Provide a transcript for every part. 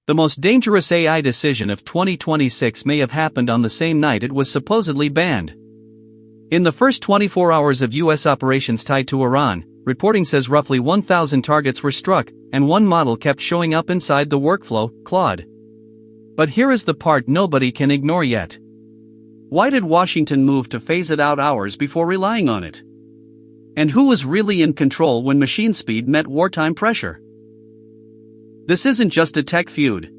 The most dangerous AI decision of 2026 may have happened on the same night it was supposedly banned. In the first 24 hours of US operations tied to Iran, reporting says roughly 1,000 targets were struck, and one model kept showing up inside the workflow, Claude. But here is the part nobody can ignore yet. Why did Washington move to phase it out hours before relying on it? And who was really in control when machine speed met wartime pressure? This isn't just a tech feud.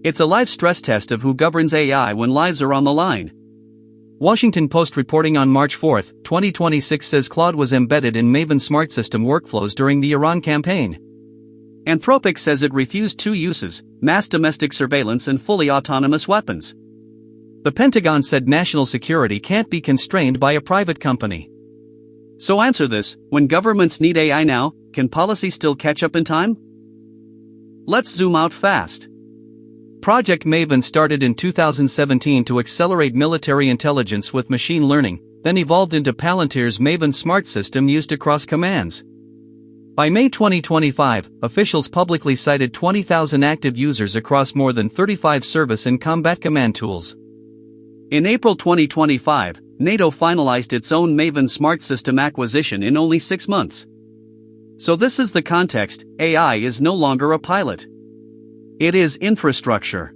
It's a live stress test of who governs AI when lives are on the line. Washington Post reporting on March 4, 2026 says Claude was embedded in Maven smart system workflows during the Iran campaign. Anthropic says it refused two uses: mass domestic surveillance and fully autonomous weapons. The Pentagon said national security can't be constrained by a private company. So answer this: when governments need AI now, can policy still catch up in time? Let's zoom out fast. Project Maven started in 2017 to accelerate military intelligence with machine learning, then evolved into Palantir's Maven smart system used across commands. By May 2025, officials publicly cited 20,000 active users across more than 35 service and combat command tools. In April 2025, NATO finalized its own Maven smart system acquisition in only 6 months. So this is the context: AI is no longer a pilot. It is infrastructure.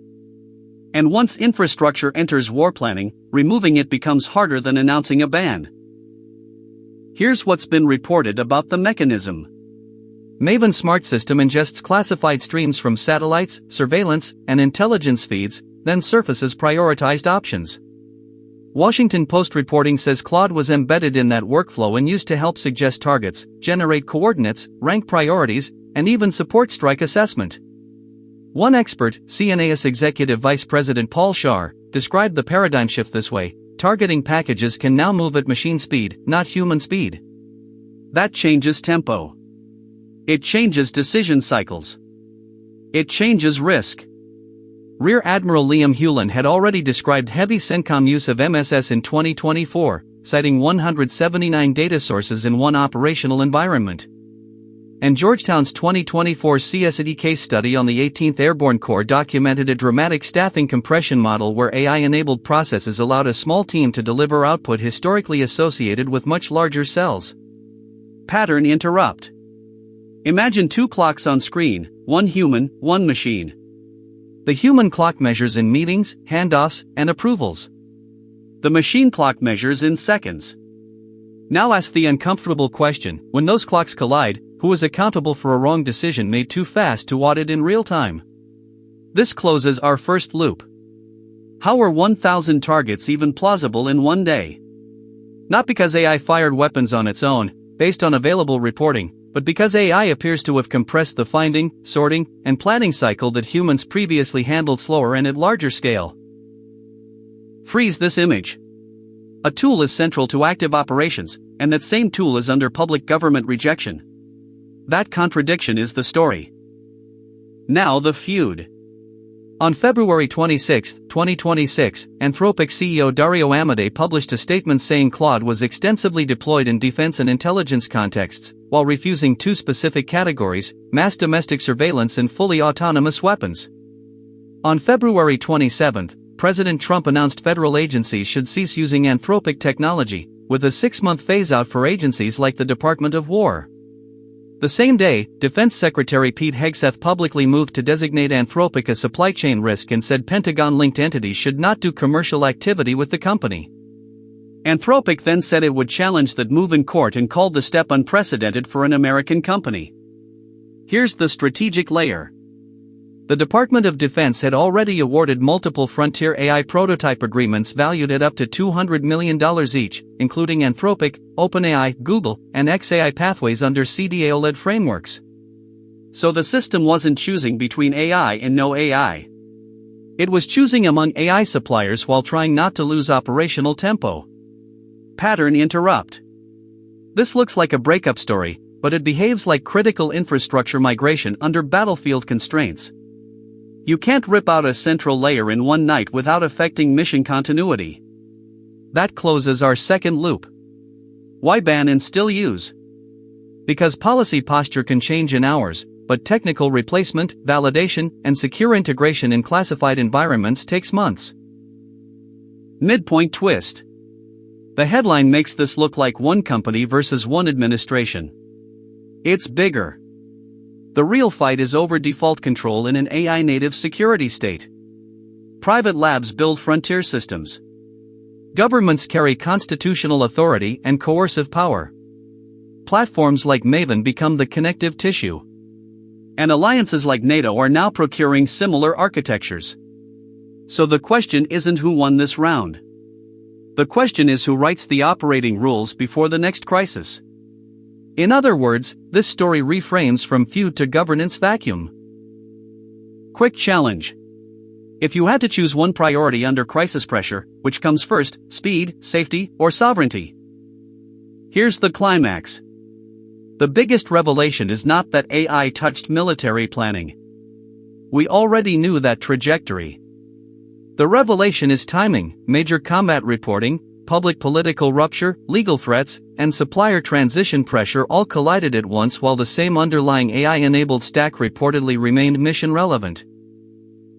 And once infrastructure enters war planning, removing it becomes harder than announcing a ban. Here's what's been reported about the mechanism. Maven smart system ingests classified streams from satellites, surveillance, and intelligence feeds, then surfaces prioritized options. Washington Post reporting says Claude was embedded in that workflow and used to help suggest targets, generate coordinates, rank priorities, and even support strike assessment. One expert, CNAS Executive Vice President Paul Shar, described the paradigm shift this way: targeting packages can now move at machine speed, not human speed. That changes tempo. It changes decision cycles. It changes risk. Rear Admiral Liam Hewlin had already described heavy CENTCOM use of MSS in 2024, citing 179 data sources in one operational environment. And Georgetown's 2024 CSED case study on the 18th Airborne Corps documented a dramatic staffing compression model where AI-enabled processes allowed a small team to deliver output historically associated with much larger cells. Pattern interrupt. Imagine two clocks on screen, one human, one machine. The human clock measures in meetings, handoffs, and approvals. The machine clock measures in seconds. Now ask the uncomfortable question: when those clocks collide, who is accountable for a wrong decision made too fast to audit in real time? This closes our first loop. How are 1,000 targets even plausible in one day? Not because AI fired weapons on its own, based on available reporting, but because AI appears to have compressed the finding, sorting, and planning cycle that humans previously handled slower and at larger scale. Freeze this image. A tool is central to active operations, and that same tool is under public government rejection. That contradiction is the story. Now the feud. On February 26, 2026, Anthropic CEO Dario Amodei published a statement saying Claude was extensively deployed in defense and intelligence contexts, while refusing two specific categories: mass domestic surveillance and fully autonomous weapons. On February 27, President Trump announced federal agencies should cease using Anthropic technology, with a 6-month phase-out for agencies like the Department of War. The same day, Defense Secretary Pete Hegseth publicly moved to designate Anthropic a supply chain risk and said Pentagon-linked entities should not do commercial activity with the company. Anthropic then said it would challenge that move in court and called the step unprecedented for an American company. Here's the strategic layer. The Department of Defense had already awarded multiple frontier AI prototype agreements valued at up to $200 million each, including Anthropic, OpenAI, Google, and XAI pathways under CDAO-led frameworks. So the system wasn't choosing between AI and no AI. It was choosing among AI suppliers while trying not to lose operational tempo. Pattern interrupt. This looks like a breakup story, but it behaves like critical infrastructure migration under battlefield constraints. You can't rip out a central layer in one night without affecting mission continuity. That closes our second loop. Why ban and still use? Because policy posture can change in hours, but technical replacement, validation, and secure integration in classified environments takes months. Midpoint twist. The headline makes this look like one company versus one administration. It's bigger. The real fight is over default control in an AI-native security state. Private labs build frontier systems. Governments carry constitutional authority and coercive power. Platforms like Maven become the connective tissue. And alliances like NATO are now procuring similar architectures. So the question isn't who won this round. The question is who writes the operating rules before the next crisis. In other words, this story reframes from feud to governance vacuum. Quick challenge. If you had to choose one priority under crisis pressure, which comes first, speed, safety, or sovereignty? Here's the climax. The biggest revelation is not that AI touched military planning. We already knew that trajectory. The revelation is timing, major combat reporting, public political rupture, legal threats, and supplier transition pressure all collided at once while the same underlying AI-enabled stack reportedly remained mission-relevant.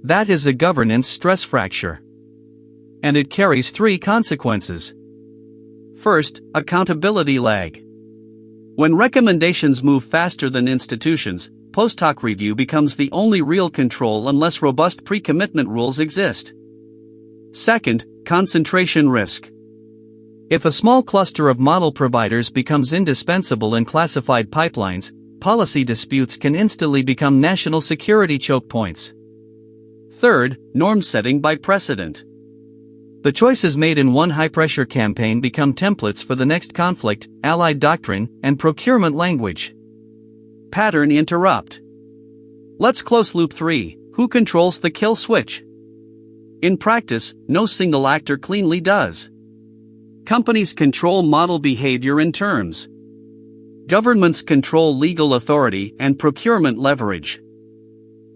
That is a governance stress fracture. And it carries three consequences. First, accountability lag. When recommendations move faster than institutions, post-hoc review becomes the only real control unless robust pre-commitment rules exist. Second, concentration risk. If a small cluster of model providers becomes indispensable in classified pipelines, policy disputes can instantly become national security choke points. Third, norm setting by precedent. The choices made in one high-pressure campaign become templates for the next conflict, allied doctrine, and procurement language. Pattern interrupt. Let's close loop 3. Who controls the kill switch? In practice, no single actor cleanly does. Companies control model behavior and terms. Governments control legal authority and procurement leverage.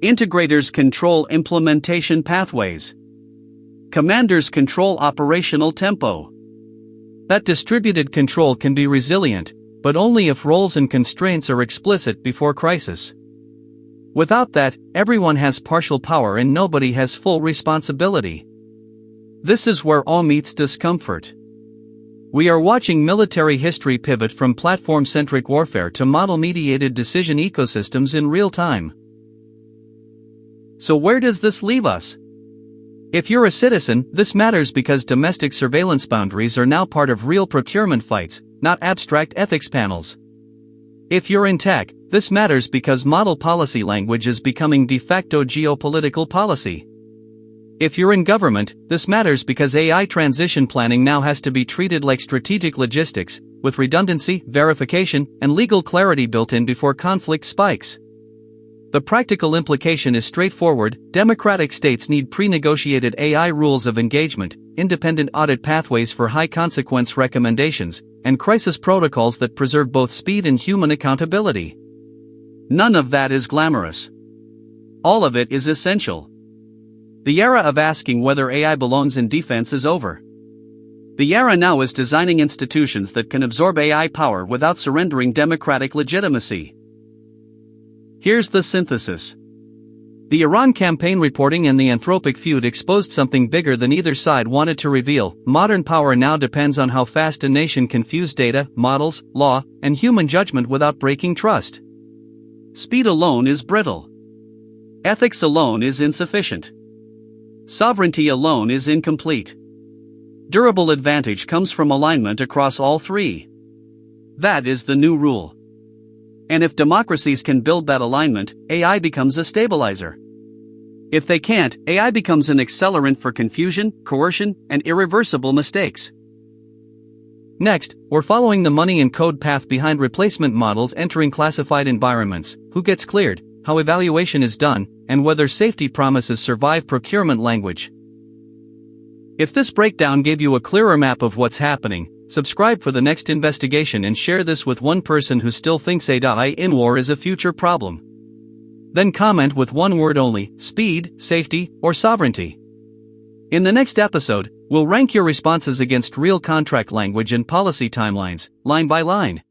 Integrators control implementation pathways. Commanders control operational tempo. That distributed control can be resilient, but only if roles and constraints are explicit before crisis. Without that, everyone has partial power and nobody has full responsibility. This is where awe meets discomfort. We are watching military history pivot from platform-centric warfare to model-mediated decision ecosystems in real time. So where does this leave us? If you're a citizen, this matters because domestic surveillance boundaries are now part of real procurement fights, not abstract ethics panels. If you're in tech, this matters because model policy language is becoming de facto geopolitical policy. If you're in government, this matters because AI transition planning now has to be treated like strategic logistics, with redundancy, verification, and legal clarity built in before conflict spikes. The practical implication is straightforward: democratic states need pre-negotiated AI rules of engagement, independent audit pathways for high-consequence recommendations, and crisis protocols that preserve both speed and human accountability. None of that is glamorous. All of it is essential. The era of asking whether AI belongs in defense is over. The era now is designing institutions that can absorb AI power without surrendering democratic legitimacy. Here's the synthesis. The Iran campaign reporting and the Anthropic feud exposed something bigger than either side wanted to reveal. Modern power now depends on how fast a nation can fuse data, models, law, and human judgment without breaking trust. Speed alone is brittle. Ethics alone is insufficient. Sovereignty alone is incomplete. Durable advantage comes from alignment across all three. That is the new rule. And if democracies can build that alignment, AI becomes a stabilizer. If they can't, AI becomes an accelerant for confusion, coercion, and irreversible mistakes. Next, we're following the money and code path behind replacement models entering classified environments, who gets cleared, how evaluation is done, and whether safety promises survive procurement language. If this breakdown gave you a clearer map of what's happening, subscribe for the next investigation and share this with one person who still thinks AI in war is a future problem. Then comment with one word only: speed, safety, or sovereignty. In the next episode, we'll rank your responses against real contract language and policy timelines, line by line.